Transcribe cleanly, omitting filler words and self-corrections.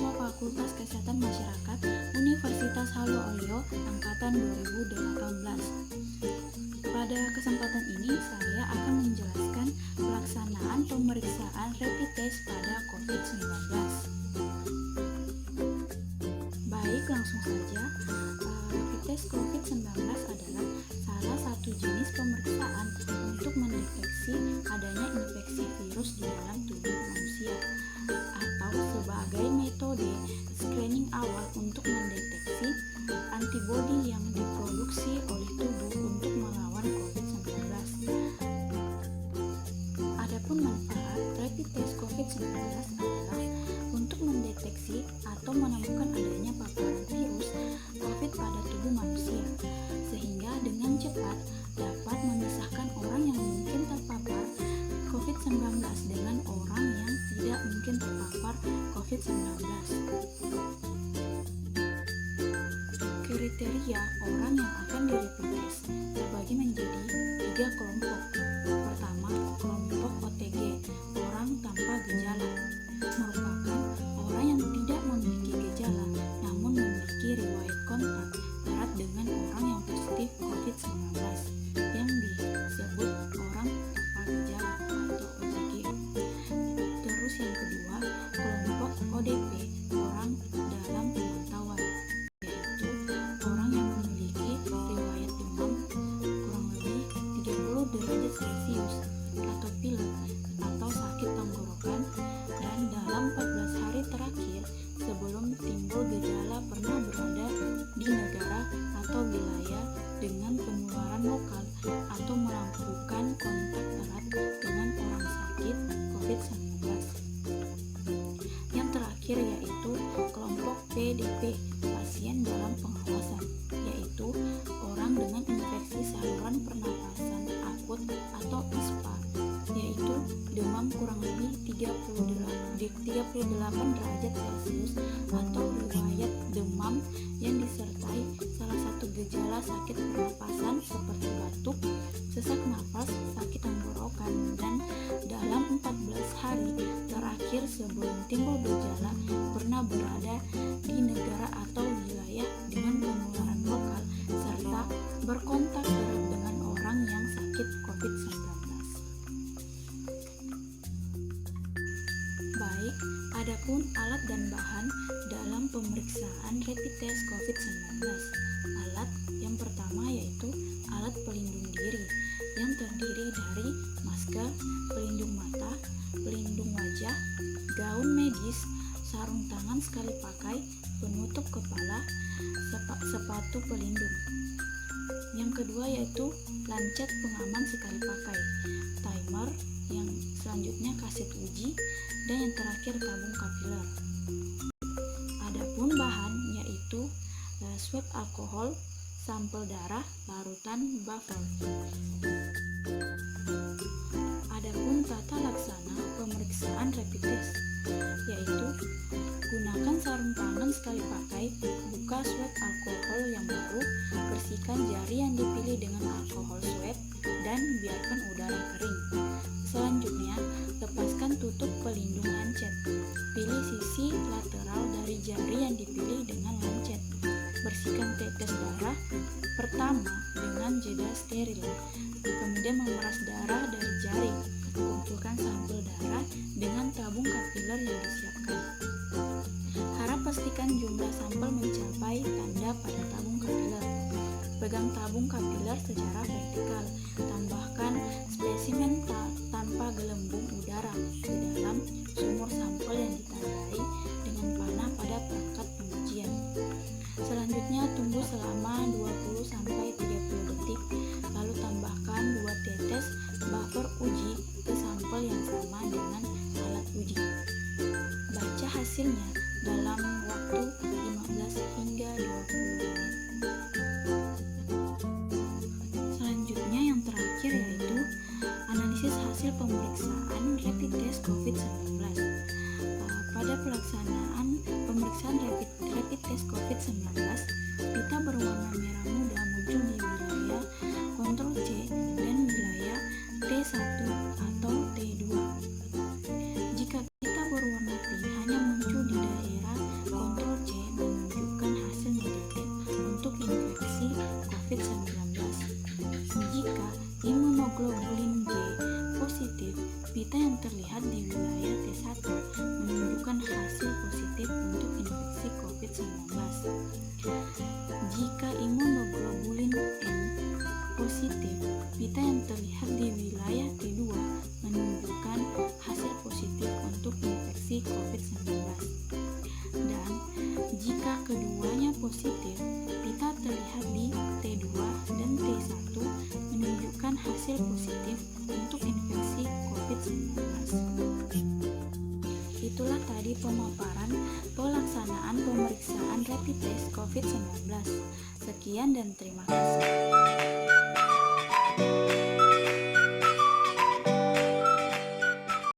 mahasiswa Fakultas Kesehatan Masyarakat Universitas Halu Oleo angkatan 2018. Pada kesempatan ini saya akan menjelaskan pelaksanaan pemeriksaan rapid test pada COVID-19. Baik, langsung saja. Rapid test COVID-19 adalah salah satu jenis pemeriksaan untuk mendeteksi adanya infeksi virus di dalam tubuh manusia, atau sebagai metode screening awal untuk mendeteksi antibodi yang diproduksi oleh tubuh untuk melawan COVID-19. Adapun manfaat rapid test COVID-19 adalah untuk mendeteksi atau menemukan adanya paparan virus COVID pada tubuh manusia, sehingga dengan cepat dapat memisahkan orang yang mungkin terpapar COVID-19 dengan orang yang tidak mungkin terpapar COVID-19. Kriteria orang yang akan di rapid test terbagi menjadi 3 kelompok. Pertama, kelompok OTG, orang tanpa gejala, merupakan orang yang tidak memiliki gejala namun memiliki riwayat kontak erat dengan orang yang positif COVID-19 yang disebut orang tanpa gejala atau OTG. Terus yang kedua, kelompok ODP, orang dalam pemantauan, yaitu orang yang memiliki riwayat demam kurang lebih 30 derajat Celcius atau pilek atau sakit tenggorokan, dan dalam 14 hari terakhir sebelum timbul gejala pernah berada di negara atau wilayah dengan penularan lokal atau melakukan kontak erat dengan orang sakit COVID-19. Yang terakhir yaitu kelompok PDP, pasien dalam pengawasan, yaitu orang dengan infeksi saluran pernapasan akut atau ISPA, yaitu demam kurang lebih 38 derajat Celcius atau riwayat demam yang disertai salah satu gejala sakit pernapasan seperti batuk, sesak napas, sakit tenggorokan, dan dalam 14 hari terakhir sebelum timbul gejala pernah berada di negara atau wilayah dengan penularan lokal serta berkontak erat dengan orang yang sakit COVID-19. Baik, adapun alat dan bahan dalam pemeriksaan rapid test COVID-19. Alat yang pertama yaitu alat pelindung diri yang terdiri dari masker, pelindung mata, pelindung wajah, gaun medis, sarung tangan sekali pakai, penutup kepala, sepatu pelindung. Yang kedua yaitu lancet pengaman sekali pakai, timer, yang selanjutnya kaset uji, dan yang terakhir tabung kapiler. Adapun bahan yaitu swab alkohol, sampel darah, larutan buffer. Adapun tata laksana pemeriksaan rapid test yaitu gunakan sarung tangan sekali pakai, buka swab alkohol yang baru, bersihkan jari yang dipilih dengan alkohol swab, dan biarkan udara kering. Selanjutnya, lepaskan tutup pelindung lancet. Pilih sisi lateral dari jari yang dipilih dengan lancet. Bersihkan tetes darah pertama dengan jeda steril. Kemudian memeras darah dari jari. Kumpulkan sampel darah dengan tabung kapiler yang disiapkan. Harap pastikan jumlah sampel mencapai tanda pada tabung kapiler. Pegang tabung kapiler secara vertikal. Tambahkan spesimen tanpa gelembung udara ke dalam sumur sampel yang ditandai dengan panah pada perangkat pengujian. Selanjutnya tunggu selama 20-30 detik, lalu tambahkan 2 tetes buffer uji ke sampel yang sama dengan alat uji. Baca hasilnya dalam waktu 15 hingga 20 menit. Selanjutnya yang terakhir yaitu analisis hasil pemeriksaan rapid test COVID-19. Pada pelaksanaan pemeriksaan rapid test COVID-19, pita berwarna merah muda muncul di wilayah kontrol C dan wilayah T1 atau T2. Jika pita berwarna pink hanya muncul di daerah COVID-19. Jika imunoglobulin G positif, pita yang terlihat di wilayah T1 menunjukkan hasil positif untuk infeksi COVID-19. Jika imunoglobulin N positif, pita yang terlihat di wilayah T2 menunjukkan hasil positif untuk infeksi COVID-19. Dan jika keduanya positif, pita terlihat di T2 dan T1 menunjukkan hasil positif untuk infeksi COVID-19. Itulah tadi pemaparan pelaksanaan pemeriksaan rapid test COVID-19. Sekian dan terima kasih.